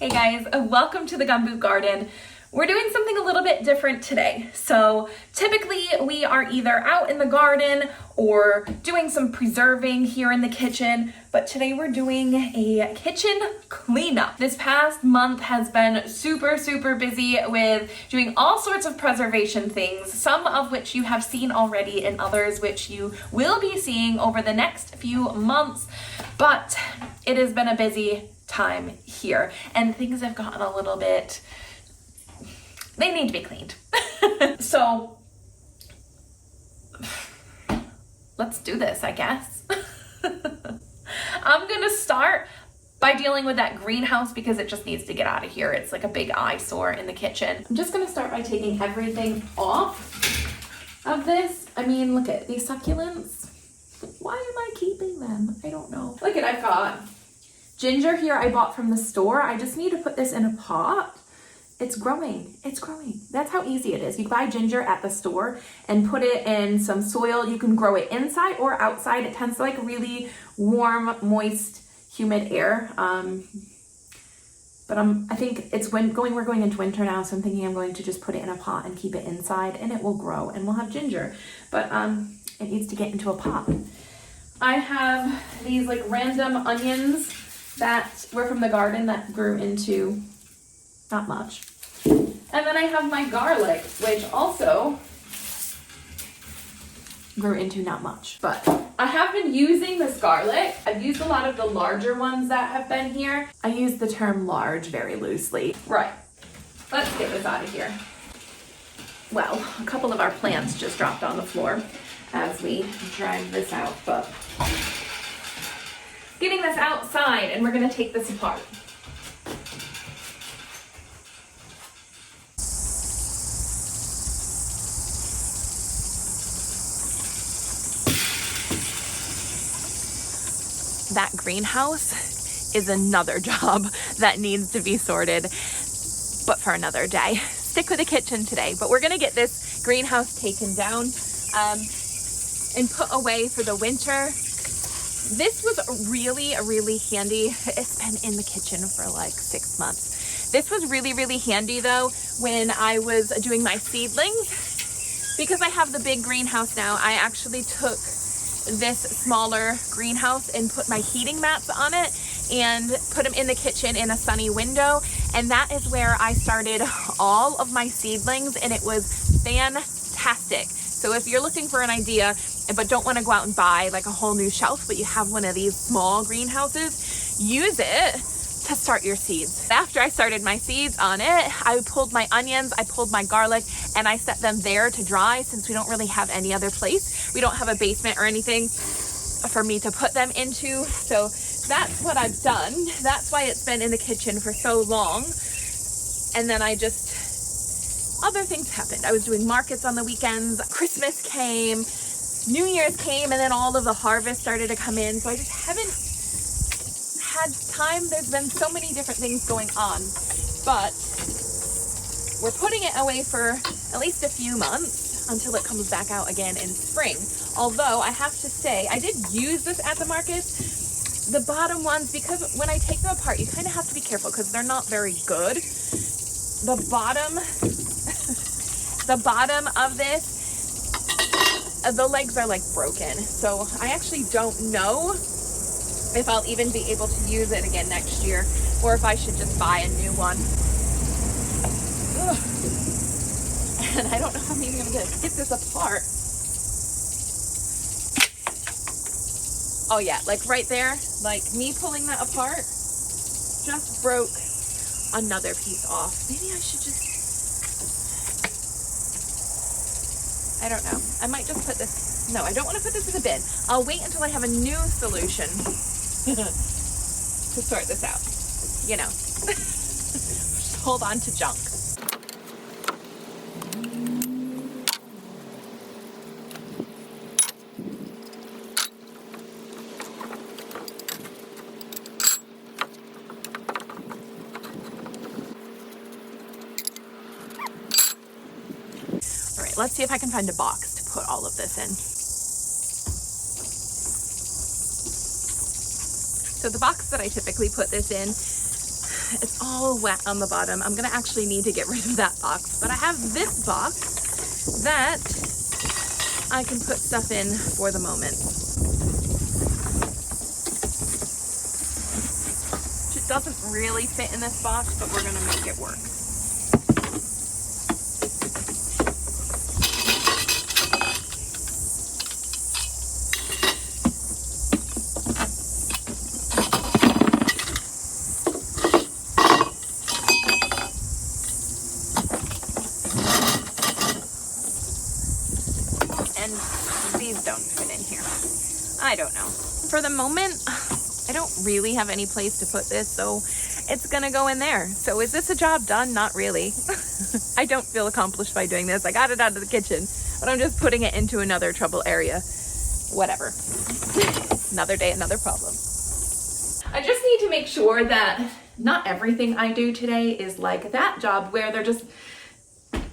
Hey guys, welcome to the Gumboot garden. We're doing something a little bit different today. So typically we are either out in the garden or doing some preserving here in the kitchen, but today we're doing a kitchen cleanup. This past month has been super busy with doing all sorts of preservation things, some of which you have seen already and others which you will be seeing over the next few months, but it has been a busy time here and things have gotten a little bit, they need to be cleaned. So let's do this, I guess. I'm gonna start by dealing with that greenhouse because it just needs to get out of here. It's like a big eyesore in the kitchen. I'm just gonna start by taking everything off of this. I mean, look at these succulents. Why am I keeping them? I don't know. Look at, I've got ginger here I bought from the store. I just need to put this in a pot. It's growing. It's growing. That's how easy it is. You buy ginger at the store and put it in some soil. You can grow it inside or outside. It tends to like really warm, moist, humid air. But I think it's we're going into winter now, so I'm thinking I'm going to just put it in a pot and keep it inside and it will grow and we'll have ginger. But it needs to get into a pot. I have these like random onions that were from the garden that grew into not much. And then I have my garlic, which also grew into not much. But I have been using this garlic. I've used a lot of the larger ones that have been here. I use the term large very loosely. Right, let's get this out of here. Well, a couple of our plants just dropped on the floor as we dragged this out, but getting this outside and we're gonna take this apart. That greenhouse is another job that needs to be sorted, but for another day. Stick with the kitchen today, but we're gonna get this greenhouse taken down and put away for the winter. This was really handy. It's been in the kitchen for like 6 months. This was really handy though when I was doing my seedlings. Because I have the big greenhouse now, I actually took this smaller greenhouse and put my heating mats on it and put them in the kitchen in a sunny window. And that is where I started all of my seedlings and it was fantastic. So if you're looking for an idea, but don't want to go out and buy like a whole new shelf, but you have one of these small greenhouses, use it to start your seeds. After I started my seeds on it, I pulled my onions, I pulled my garlic, and I set them there to dry since we don't really have any other place. We don't have a basement or anything for me to put them into. So that's what I've done. That's why it's been in the kitchen for so long. And then other things happened. I was doing markets on the weekends, Christmas came, New Year's came, and then all of the harvest started to come in. So I just haven't had time. There's been so many different things going on, but we're putting it away for at least a few months until it comes back out again in spring. Although I have to say, I did use this at the market. The bottom ones, because when I take them apart, you kind of have to be careful because they're not very good. The bottom of this, the legs are like broken. So I actually don't know if I'll even be able to use it again next year or if I should just buy a new one. Ugh. And I don't know how I'm even gonna get this apart. Oh yeah, like right there, like me pulling that apart just broke another piece off. Maybe I should just, I don't know. I might just put this, no, I don't want to put this in the bin. I'll wait until I have a new solution to sort this out. You know, just hold on to junk. All right, let's see if I can find a box to put all of this in. So the box that I typically put this in it's all wet on the bottom. I'm gonna actually need to get rid of that box, but I have this box that I can put stuff in for the moment. It doesn't really fit in this box, but we're gonna make it work. And these don't fit in here. I don't know. For the moment, I don't really have any place to put this, so it's gonna go in there. So is this a job done? Not really. I don't feel accomplished by doing this. I got it out of the kitchen, but I'm just putting it into another trouble area. Whatever. Another day, another problem. I just need to make sure that not everything I do today is like that job where they're just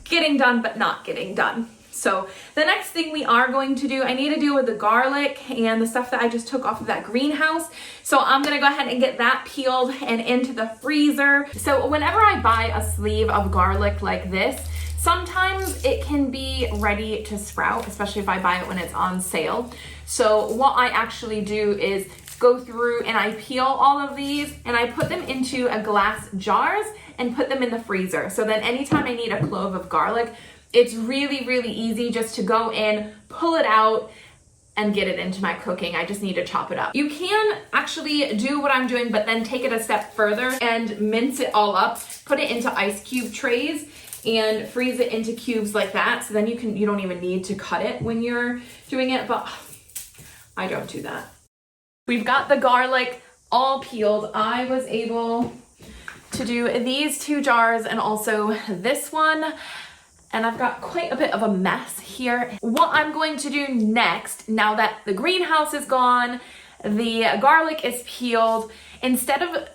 getting done but not getting done. So the next thing we are going to do, I need to deal with the garlic and the stuff that I just took off of that greenhouse. So I'm gonna go ahead and get that peeled and into the freezer. So whenever I buy a sleeve of garlic like this, sometimes it can be ready to sprout, especially if I buy it when it's on sale. So what I actually do is go through and I peel all of these and I put them into a glass jars and put them in the freezer. So then anytime I need a clove of garlic, it's really, really easy just to go in, pull it out, and get it into my cooking. I just need to chop it up. You can actually do what I'm doing, but then take it a step further and mince it all up, put it into ice cube trays, and freeze it into cubes like that. So then you don't even need to cut it when you're doing it, but I don't do that. We've got the garlic all peeled. I was able to do these 2 jars and also this one. And I've got quite a bit of a mess here. What I'm going to do next, now that the greenhouse is gone, the garlic is peeled, instead of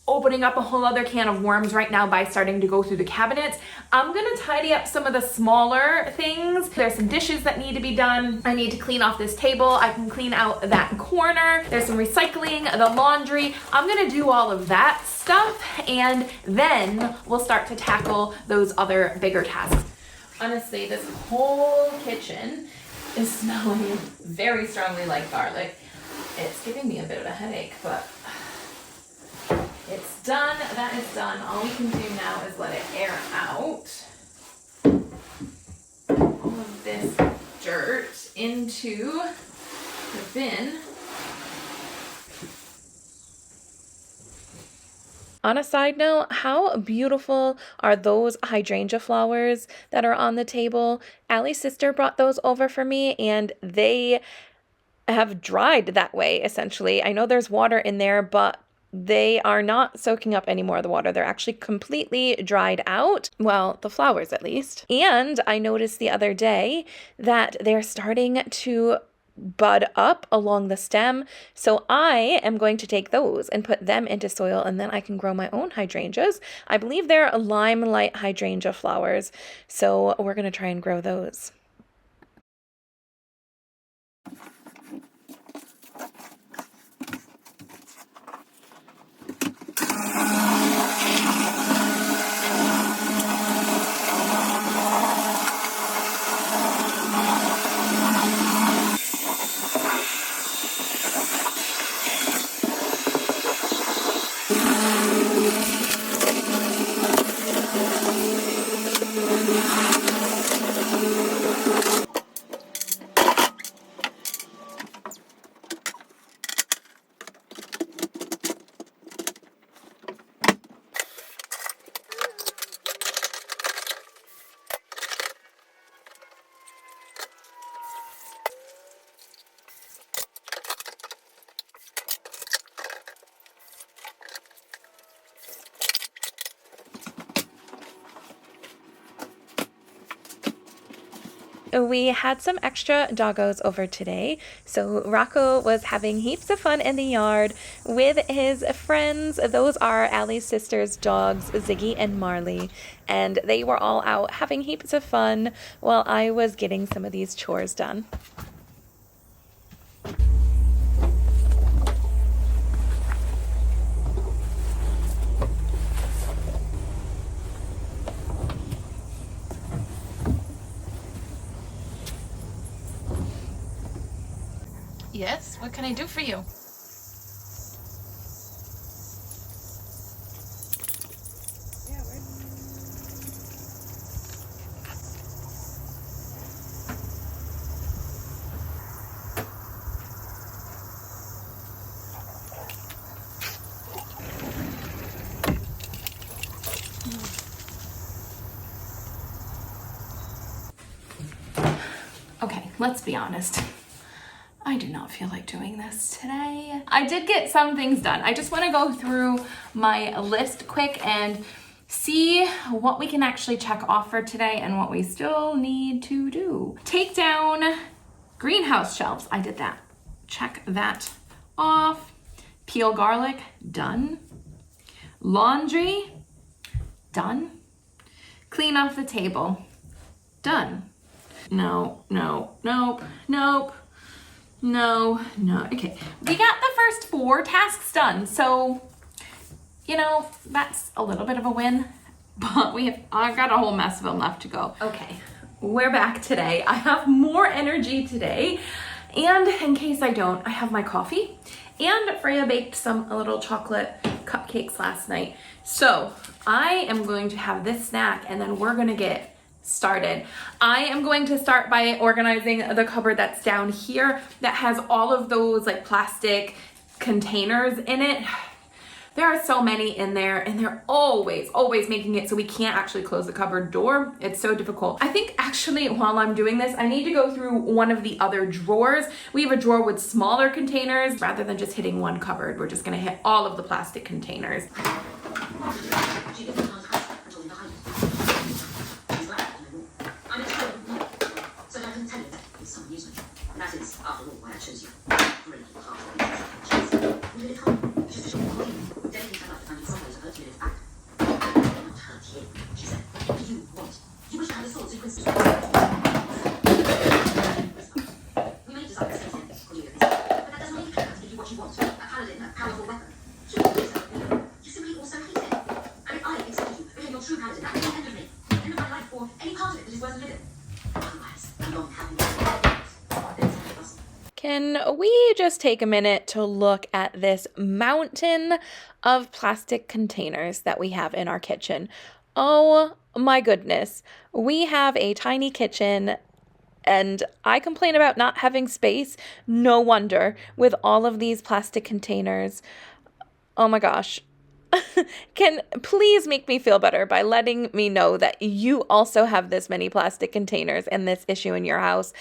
opening up a whole other can of worms right now by starting to go through the cabinets, I'm gonna tidy up some of the smaller things. There's some dishes that need to be done. I need to clean off this table. I can clean out that corner. There's some recycling, the laundry. I'm gonna do all of that stuff, and then we'll start to tackle those other bigger tasks. Honestly, this whole kitchen is smelling very strongly like garlic. It's giving me a bit of a headache, but it's done. That is done. All we can do now is let it air out. All of this dirt into the bin. On a side note, how beautiful are those hydrangea flowers that are on the table? Allie's sister brought those over for me, and they have dried that way, essentially. I know there's water in there, but they are not soaking up any more of the water. They're actually completely dried out. Well, the flowers at least. And I noticed the other day that they're starting to bud up along the stem. So I am going to take those and put them into soil, and then I can grow my own hydrangeas. I believe they're limelight hydrangea flowers. So we're going to try and grow those. We had some extra doggos over today, so Rocco was having heaps of fun in the yard with his friends. Those are Allie's sister's dogs, Ziggy and Marley, and they were all out having heaps of fun while I was getting some of these chores done. Yes, what can I do for you? Okay, let's be honest. I do not feel like doing this today. I did get some things done. I just want to go through my list quick and see what we can actually check off for today and what we still need to do. Take down greenhouse shelves. I did that. Check that off. Peel garlic. Done. Laundry. Done. Clean off the table. Done. No, no, nope, nope, no, no. Okay, we got the first 4 tasks done, so, you know, that's a little bit of a win, but I've got a whole mess of them left to go. Okay, we're back today. I have more energy today, and in case I don't, I have my coffee, and Freya baked a little chocolate cupcakes last night. So I am going to have this snack, and then we're gonna get started. I am going to start by organizing the cupboard that's down here that has all of those like plastic containers in it. There are so many in there, and they're always making it so we can't actually close the cupboard door. It's so difficult. I think actually while I'm doing this, I need to go through one of the other drawers. We have a drawer with smaller containers. Rather than just hitting one cupboard, we're just gonna hit all of the plastic containers. Can we just take a minute to look at this mountain of plastic containers that we have in our kitchen? Oh my goodness. We have a tiny kitchen, and I complain about not having space. No wonder, with all of these plastic containers. Oh my gosh. Can please make me feel better by letting me know that you also have this many plastic containers and this issue in your house,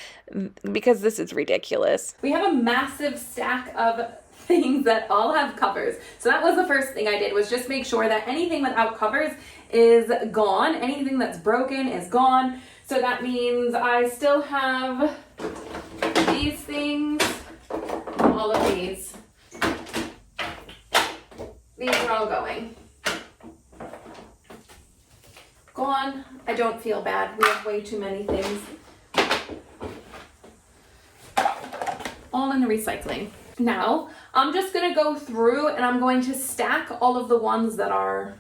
because this is ridiculous. We have a massive stack of things that all have covers. So that was the first thing I did, was just make sure that anything without covers is gone. Anything that's broken is gone. So that means I still have these things, all of these. These are all going. Gone. I don't feel bad. We have way too many things. All in the recycling. Now, I'm just going to go through and I'm going to stack all of the ones that are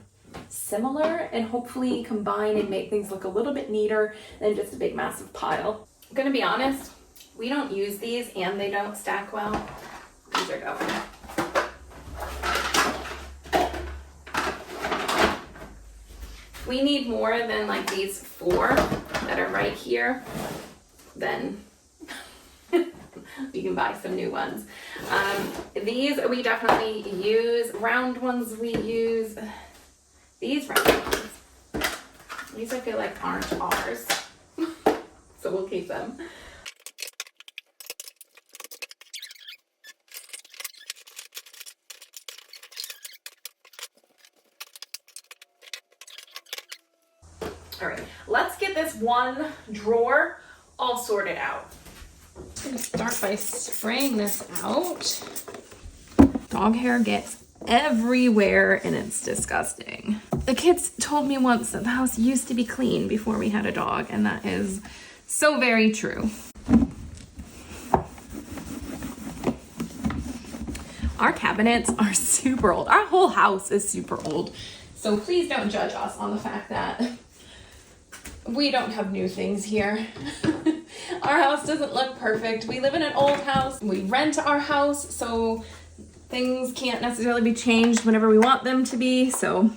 similar and hopefully combine and make things look a little bit neater than just a big massive pile. I'm going to be honest, we don't use these and they don't stack well. These are going. We need more than like these 4 that are right here, then we can buy some new ones. These we definitely use. Round ones we use. These round ones. These I feel like aren't ours. So we'll keep them. All right, let's get this one drawer all sorted out. I'm gonna start by spraying this out. Dog hair gets everywhere and it's disgusting. The kids told me once that the house used to be clean before we had a dog, and that is so very true. Our cabinets are super old. Our whole house is super old. So please don't judge us on the fact that we don't have new things here. Our house doesn't look perfect. We live in an old house. We rent our house, so things can't necessarily be changed whenever we want them to be. So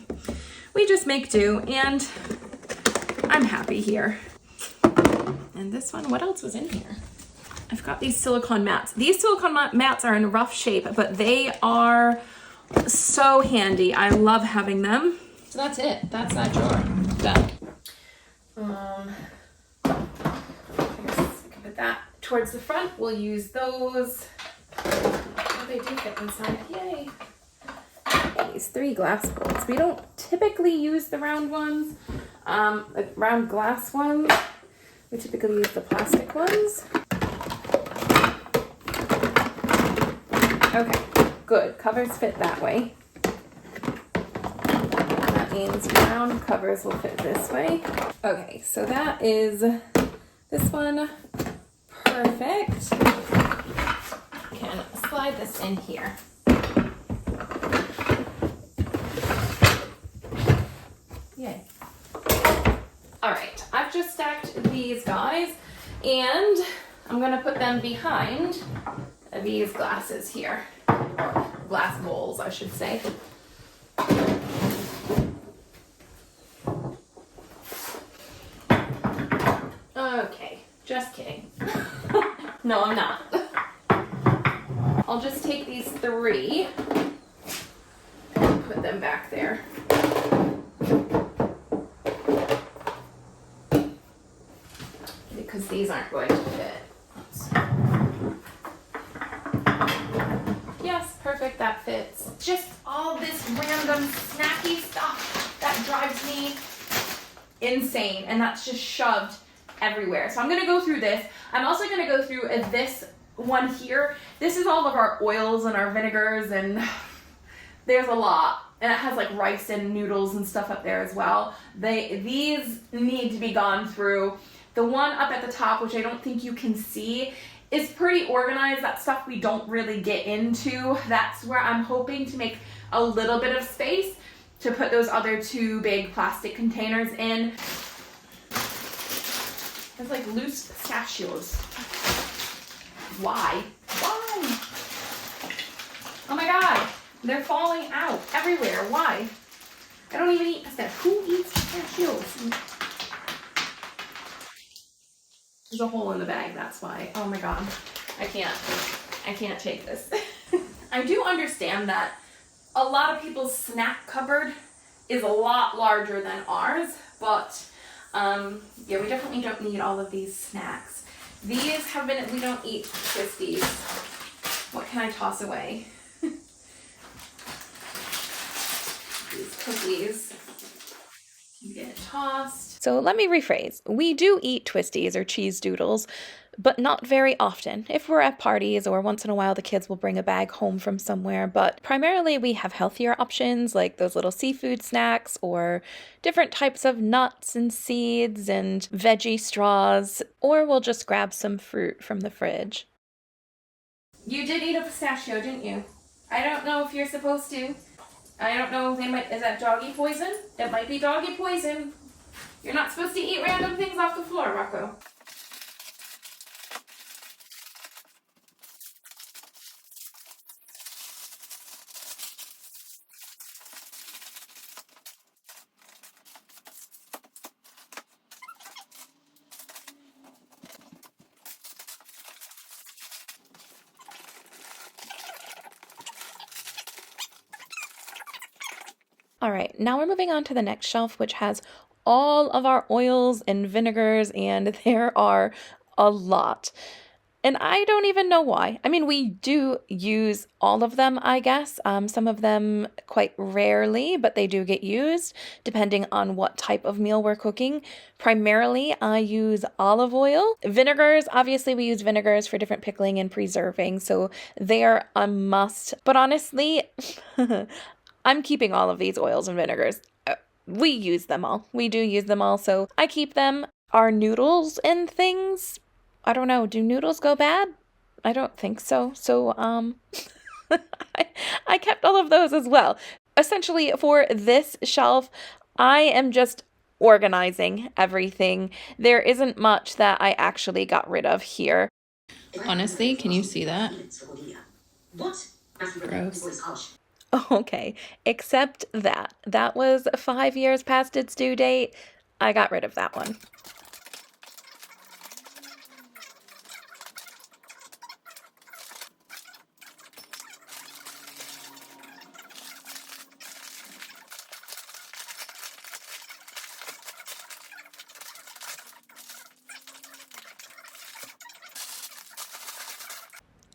we just make do, and I'm happy here. And this one, what else was in here? I've got these silicone mats. These silicone mats are in rough shape, but they are so handy. I love having them. So that's it. That's that drawer. Done. I guess I can put that towards the front. We'll use those. Oh, they do fit inside. Yay. These 3 glass bowls. We don't typically use the round ones, the round glass ones. We typically use the plastic ones. Okay, good. Covers fit that way. That means round covers will fit this way. Okay, so that is this one. Perfect. Can slide this in here. Yay. All right, I've just stacked these guys, and I'm gonna put them behind these glasses here, or glass bowls, I should say. Okay, just kidding. No, I'm not. I'll just take these 3 and put them back there. Because these aren't going to fit. Yes, perfect, that fits. Just all this random snacky stuff that drives me insane, and that's just shoved everywhere. So I'm gonna go through this. I'm also gonna go through this one here. This is all of our oils and our vinegars, and there's a lot. And it has like rice and noodles and stuff up there as well. These need to be gone through. The one up at the top, which I don't think you can see, is pretty organized. That stuff we don't really get into. That's where I'm hoping to make a little bit of space to put those other 2 big plastic containers in. It's like loose pistachios. Why? Why? Oh my god, they're falling out everywhere. Why? I don't even eat pistachios. Who eats pistachios? There's a hole in the bag, that's why. Oh my god. I can't take this. I do understand that a lot of people's snack cupboard is a lot larger than ours, but yeah, we definitely don't need all of these snacks. These have been, we don't eat twisties. What can I toss away? These cookies can get tossed. So let me rephrase. We do eat twisties or cheese doodles, but not very often. If we're at parties or once in a while the kids will bring a bag home from somewhere, but primarily we have healthier options like those little seafood snacks or different types of nuts and seeds and veggie straws, or we'll just grab some fruit from the fridge. You did eat a pistachio, didn't you? I don't know if you're supposed to. I don't know, is that doggy poison? It might be doggy poison. You're not supposed to eat random things off the floor, Rocco. All right, now we're moving on to the next shelf, which has all of our oils and vinegars, and there are a lot. And I don't even know why. I mean, we do use all of them, I guess. Some of them quite rarely, but they do get used depending on what type of meal we're cooking. Primarily, I use olive oil. Vinegars, obviously we use vinegars for different pickling and preserving, so they are a must. But honestly, I'm keeping all of these oils and vinegars. We use them all. We do use them all, so I keep them. Our noodles and things, I don't know, do noodles go bad? I don't think so. So, I kept all of those as well. Essentially, for this shelf, I am just organizing everything. There isn't much that I actually got rid of here. Honestly, can you see that? Gross. Okay, except that. That was 5 years past its due date. I got rid of that one.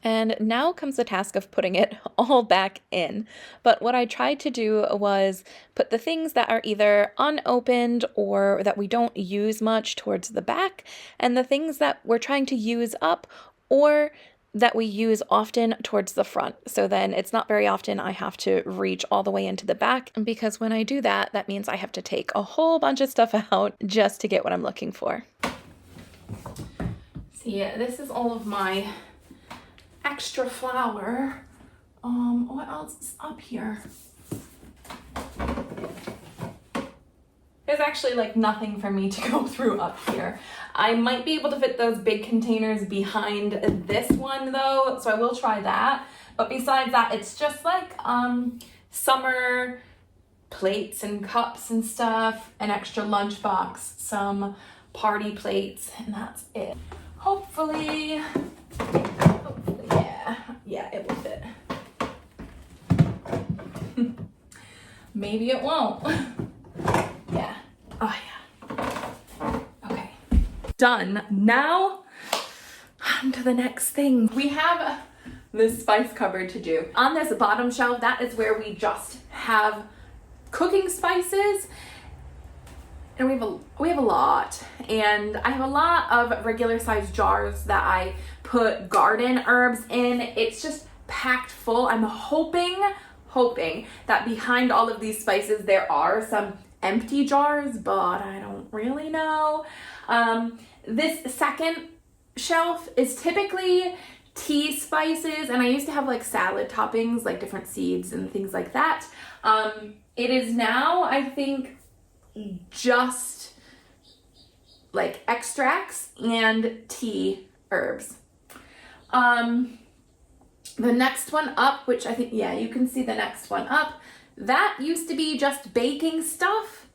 And now comes the task of putting it all back in. But what I tried to do was put the things that are either unopened or that we don't use much towards the back, and the things that we're trying to use up or that we use often towards the front. So then it's not very often I have to reach all the way into the back, because when I do that, that means I have to take a whole bunch of stuff out just to get what I'm looking for. See, this is all of my extra flour. What else is up here? There's actually like nothing for me to go through up here. I might be able to fit those big containers behind this one though, so I will try that. But besides that, it's just like summer plates and cups and stuff, an extra lunchbox, some party plates, and that's it. Hopefully, yeah, it will fit. Maybe it won't. Yeah. Oh yeah. Okay. Done. Now, on to the next thing. We have this spice cupboard to do. On this bottom shelf, that is where we just have cooking spices. And we have a lot. And I have a lot of regular sized jars that I put garden herbs in. It's just packed full. I'm hoping that behind all of these spices there are some empty jars, but I don't really know. This second shelf is typically tea spices, and I used to have like salad toppings, like different seeds and things like that. It is now, I think, just like extracts and tea herbs. The next one up, which I think, yeah, you can see the next one up, that used to be just baking stuff,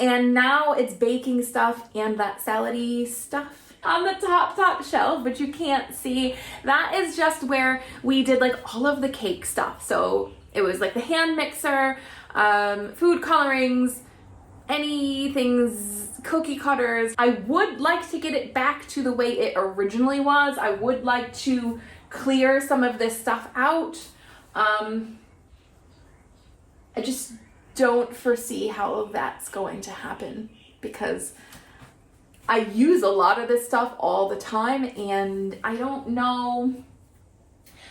and now it's baking stuff and that salad-y stuff. On the top shelf, which you can't see, that is just where we did like all of the cake stuff. So it was like the hand mixer, food colorings, anything's cookie cutters. I would like to get it back to the way it originally was. I would like to clear some of this stuff out. I just don't foresee how that's going to happen, because I use a lot of this stuff all the time, and I don't know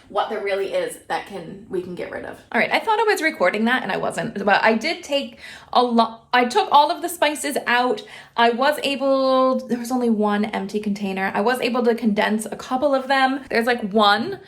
what there really is that we can get rid of. All right, I thought I was recording that and I wasn't, but I did take a lot. I took all of the spices out. There was only one empty container. I was able to condense a couple of them. There's like one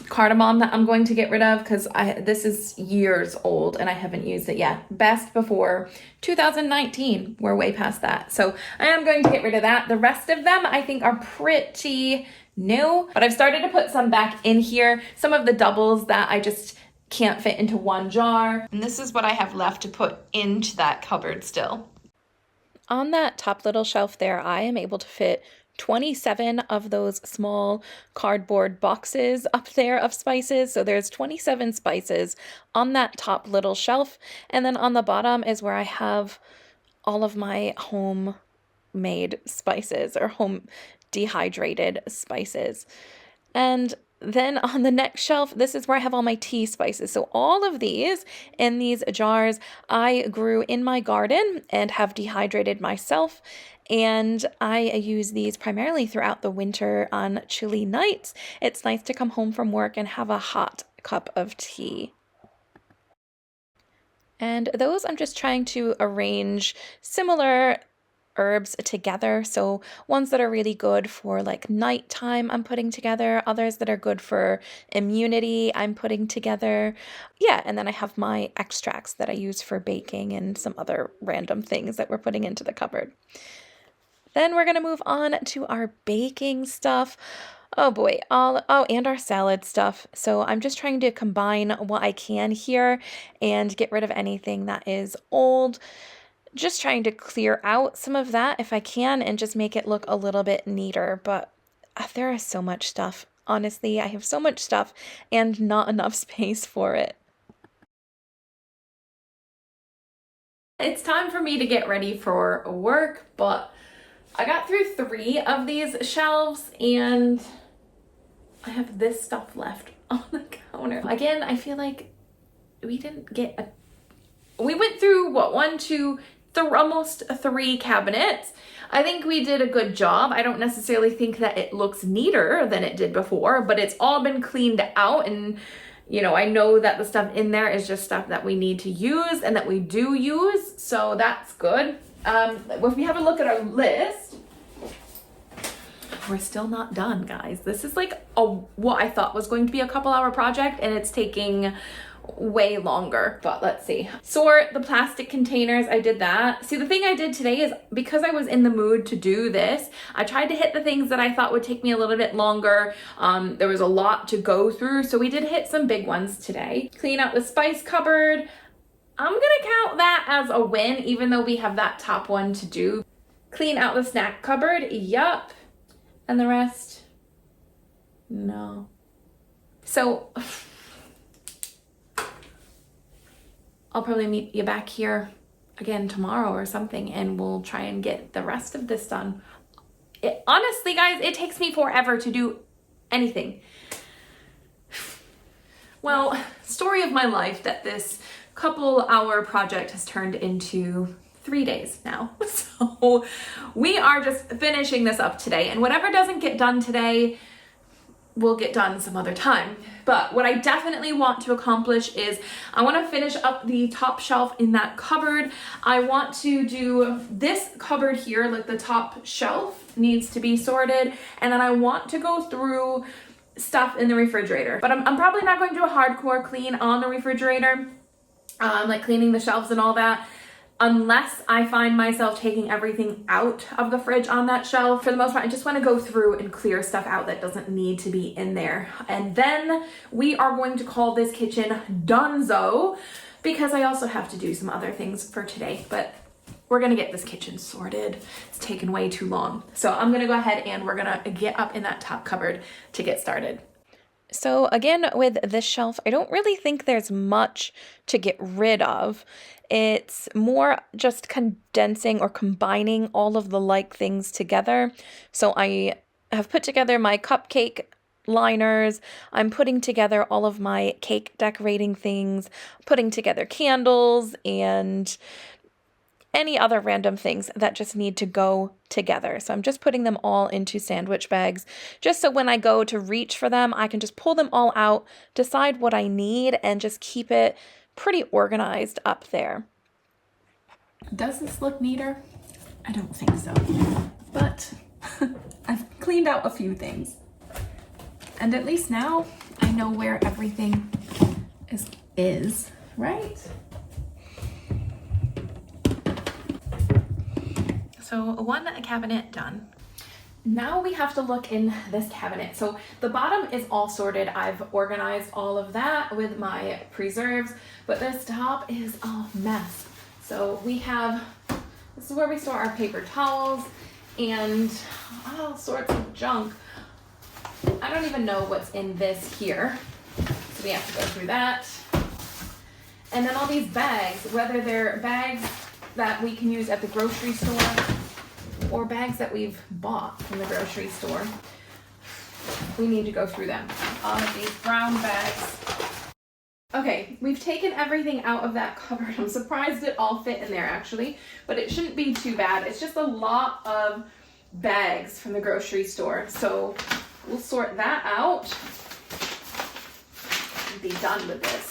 cardamom that I'm going to get rid of because this is years old and I haven't used it yet. Best before 2019. We're way past that. So I am going to get rid of that. The rest of them I think are pretty new, but I've started to put some back in here. Some of the doubles that I just can't fit into one jar. And this is what I have left to put into that cupboard still. On that top little shelf there, I am able to fit 27 of those small cardboard boxes up there of spices. So there's 27 spices on that top little shelf. And then on the bottom is where I have all of my homemade spices or home dehydrated spices. And then on the next shelf, this is where I have all my tea spices. So all of these in these jars I grew in my garden and have dehydrated myself. And I use these primarily throughout the winter on chilly nights. It's nice to come home from work and have a hot cup of tea. And those I'm just trying to arrange similar herbs together. So ones that are really good for like nighttime, I'm putting together. Others that are good for immunity, I'm putting together. Yeah, and then I have my extracts that I use for baking and some other random things that we're putting into the cupboard. Then we're going to move on to our baking stuff. Oh boy, and our salad stuff. So I'm just trying to combine what I can here and get rid of anything that is old. Just trying to clear out some of that if I can and just make it look a little bit neater. But there is so much stuff. Honestly, I have so much stuff and not enough space for it. It's time for me to get ready for work, but I got through 3 of these shelves and I have this stuff left on the counter. Again, I feel like we went through what, 1, 2, almost 3 cabinets. I think we did a good job. I don't necessarily think that it looks neater than it did before, but it's all been cleaned out, and you know, I know that the stuff in there is just stuff that we need to use and that we do use, so that's good. If we have a look at our list, we're still not done, guys. This is like what I thought was going to be a couple-hour project, and it's taking way longer. But let's see. Sort the plastic containers. I did that. See, the thing I did today is because I was in the mood to do this, I tried to hit the things that I thought would take me a little bit longer. There was a lot to go through, so we did hit some big ones today. Clean out the spice cupboard. I'm gonna count that as a win, even though we have that top one to do. Clean out the snack cupboard. Yup. And the rest, no. So I'll probably meet you back here again tomorrow or something, and we'll try and get the rest of this done. Honestly, guys, it takes me forever to do anything. Well, story of my life that this couple-hour project has turned into 3 days now. So we are just finishing this up today, and whatever doesn't get done today will get done some other time. But what I definitely want to accomplish is I want to finish up the top shelf in that cupboard. I want to do this cupboard here, like the top shelf needs to be sorted, and then I want to go through stuff in the refrigerator. But I'm probably not going to do a hardcore clean on the refrigerator, like cleaning the shelves and all that, unless I find myself taking everything out of the fridge on that shelf. For the most part, I just want to go through and clear stuff out that doesn't need to be in there. And then we are going to call this kitchen donezo, because I also have to do some other things for today. But we're going to get this kitchen sorted. It's taken way too long. So I'm going to go ahead and we're going to get up in that top cupboard to get started. So again, with this shelf, I don't really think there's much to get rid of. It's more just condensing or combining all of the like things together. So I have put together my cupcake liners. I'm putting together all of my cake decorating things, putting together candles and any other random things that just need to go together. So I'm just putting them all into sandwich bags, just so when I go to reach for them, I can just pull them all out, decide what I need, and just keep it pretty organized up there. Does this look neater? I don't think so, but I've cleaned out a few things. And at least now I know where everything is, right? So one cabinet done. Now we have to look in this cabinet. So the bottom is all sorted. I've organized all of that with my preserves, but this top is a mess. So we have, this is where we store our paper towels and all sorts of junk. I don't even know what's in this here. So we have to go through that. And then all these bags, whether they're bags that we can use at the grocery store or bags that we've bought from the grocery store, we need to go through them. All of these brown bags. Okay, we've taken everything out of that cupboard. I'm surprised it all fit in there actually, but it shouldn't be too bad. It's just a lot of bags from the grocery store. So we'll sort that out and be done with this.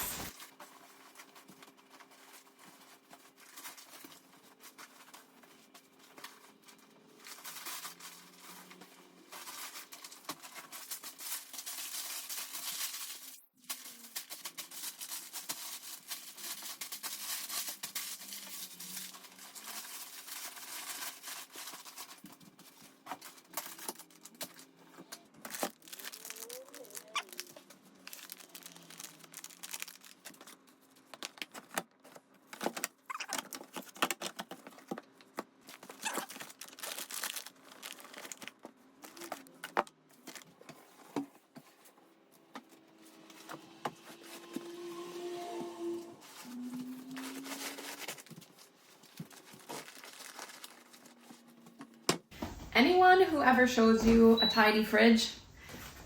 Anyone who ever shows you a tidy fridge,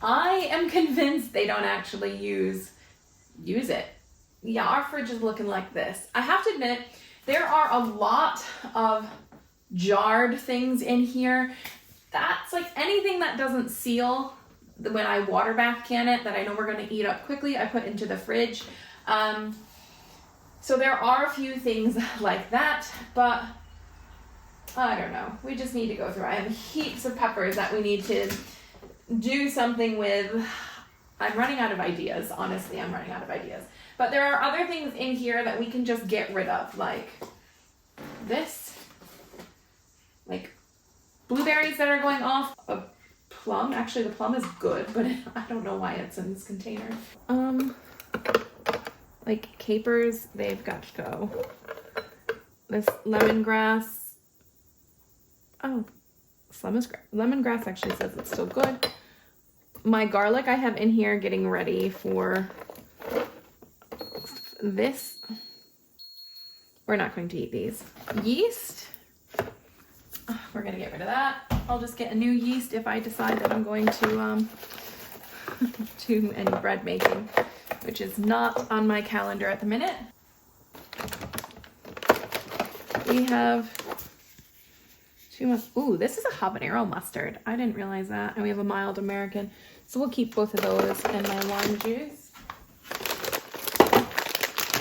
I am convinced they don't actually use it. Yeah, our fridge is looking like this. I have to admit, there are a lot of jarred things in here. That's like anything that doesn't seal when I water bath can it, that I know we're going to eat up quickly, I put into the fridge. So there are a few things like that, but I don't know. We just need to go through. I have heaps of peppers that we need to do something with. I'm running out of ideas. Honestly, I'm running out of ideas. But there are other things in here that we can just get rid of, like this. Like blueberries that are going off. A plum. Actually, the plum is good, but I don't know why it's in this container. Like capers, they've got to go. This lemongrass. Oh, lemongrass actually says it's still good. My garlic I have in here getting ready for this. We're not going to eat these. Yeast. We're gonna get rid of that. I'll just get a new yeast if I decide that I'm going to do any bread making, which is not on my calendar at the minute. We have ooh, this is a habanero mustard. I didn't realize that. And we have a mild American. So we'll keep both of those and my lime juice.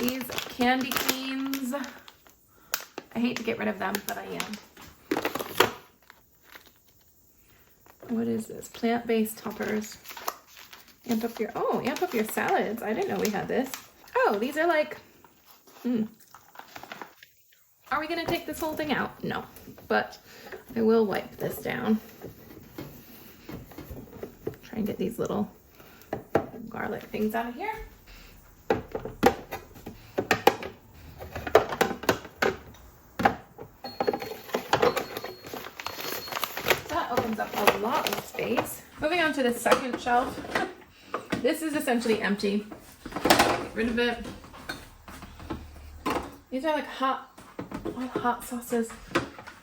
These candy canes. I hate to get rid of them, but I am. What is this? Plant-based toppers. Amp up your salads. I didn't know we had this. Oh, these are like, Are we gonna take this whole thing out? No, but I will wipe this down. Try and get these little garlic things out of here. That opens up a lot of space. Moving on to the second shelf. This is essentially empty. Get rid of it. These are like hot sauces.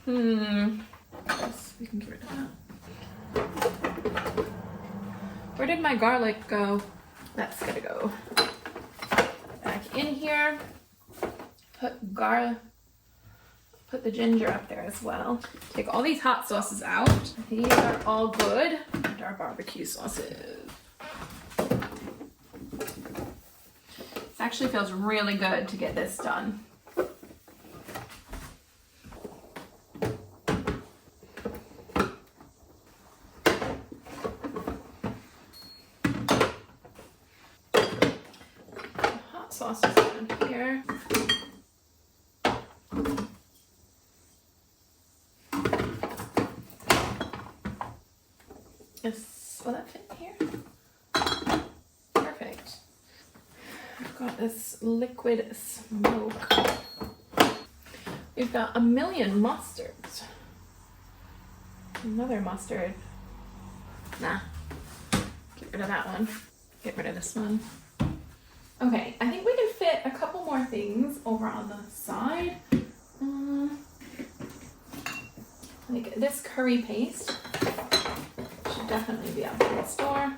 Yes, we can get rid of that. Where did my garlic go? That's gonna go back in here. Put the ginger up there as well. Take all these hot sauces out. These are all good. And our barbecue sauces. This actually feels really good to get this done. Sauces down here. Yes, will that fit here? Perfect. I've got this liquid smoke. We've got a million mustards. Another mustard. Nah. Get rid of that one. Get rid of this one. Okay, I think we can fit a couple more things over on the side. Like this curry paste should definitely be out in the store.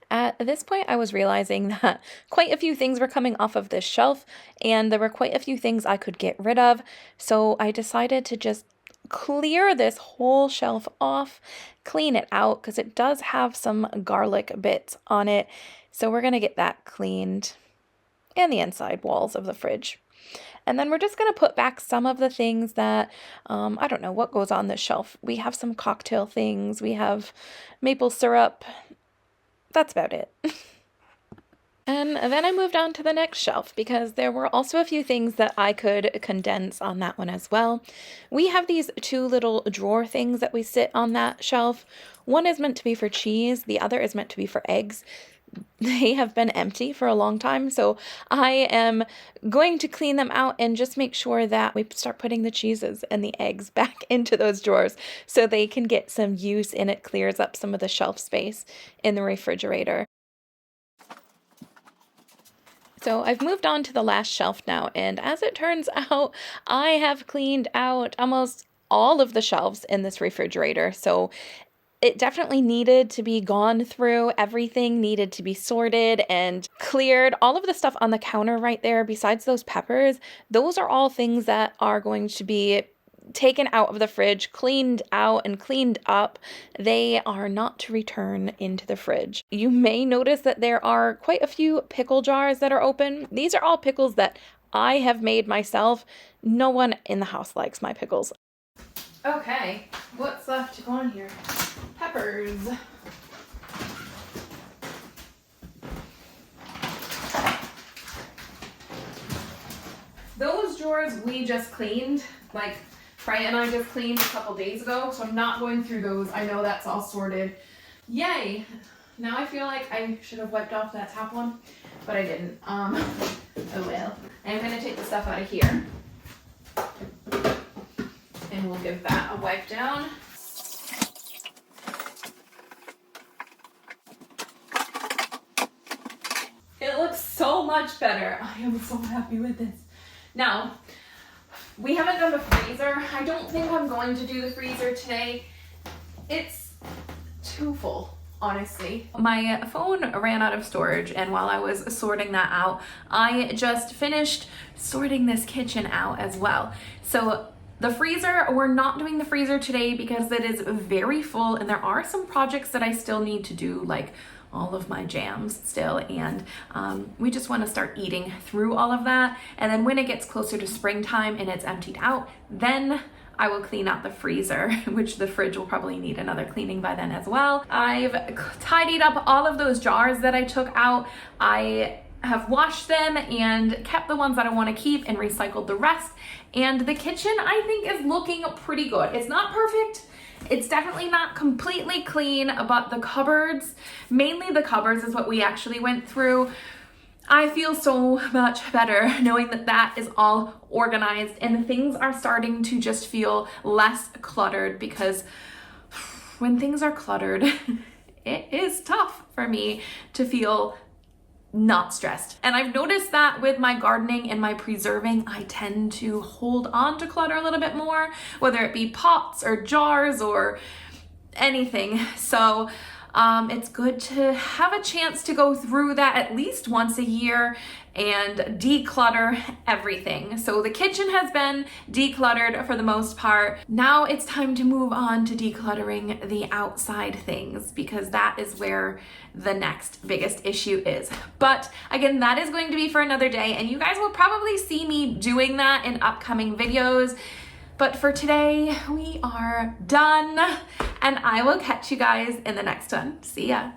At this point, I was realizing that quite a few things were coming off of this shelf, and there were quite a few things I could get rid of, so I decided to just clear this whole shelf off, clean it out, because it does have some garlic bits on it, so we're going to get that cleaned, and the inside walls of the fridge. And then we're just going to put back some of the things that, I don't know what goes on this shelf. We have some cocktail things, we have maple syrup. That's about it. And then I moved on to the next shelf because there were also a few things that I could condense on that one as well. We have these two little drawer things that we sit on that shelf. One is meant to be for cheese, the other is meant to be for eggs. They have been empty for a long time, so I am going to clean them out and just make sure that we start putting the cheeses and the eggs back into those drawers so they can get some use and it clears up some of the shelf space in the refrigerator. So I've moved on to the last shelf now, and as it turns out, I have cleaned out almost all of the shelves in this refrigerator. So it definitely needed to be gone through. Everything needed to be sorted and cleared. All of the stuff on the counter right there, besides those peppers, those are all things that are going to be taken out of the fridge, cleaned out and cleaned up. They are not to return into the fridge. You may notice that there are quite a few pickle jars that are open. These are all pickles that I have made myself. No one in the house likes my pickles. Okay, what's left to go on here? Peppers. Those drawers we just cleaned, like Freya and I just cleaned a couple days ago, so I'm not going through those. I know that's all sorted. Yay! Now I feel like I should have wiped off that top one, but I didn't. Oh well. I'm gonna take the stuff out of here. And we'll give that a wipe down. It looks so much better. I am so happy with this. Now, we haven't done the freezer. I don't think I'm going to do the freezer today. It's too full, honestly. My phone ran out of storage, and while I was sorting that out, I just finished sorting this kitchen out as well. So the freezer, we're not doing the freezer today because it is very full, and there are some projects that I still need to do, like all of my jams still, and we just want to start eating through all of that. And then when it gets closer to springtime and it's emptied out, then I will clean out the freezer, which the fridge will probably need another cleaning by then as well. I've tidied up all of those jars that I took out. I have washed them and kept the ones that I want to keep and recycled the rest. And the kitchen, I think, is looking pretty good. It's not perfect. It's definitely not completely clean, but the cupboards, mainly the cupboards is what we actually went through. I feel so much better knowing that that is all organized and things are starting to just feel less cluttered, because when things are cluttered, it is tough for me to feel not stressed. And I've noticed that with my gardening and my preserving, I tend to hold on to clutter a little bit more, whether it be pots or jars or anything. So it's good to have a chance to go through that at least once a year and declutter everything. So the kitchen has been decluttered for the most part. Now it's time to move on to decluttering the outside things, because that is where the next biggest issue is. But again, that is going to be for another day, and you guys will probably see me doing that in upcoming videos. But for today, we are done, and I will catch you guys in the next one. See ya.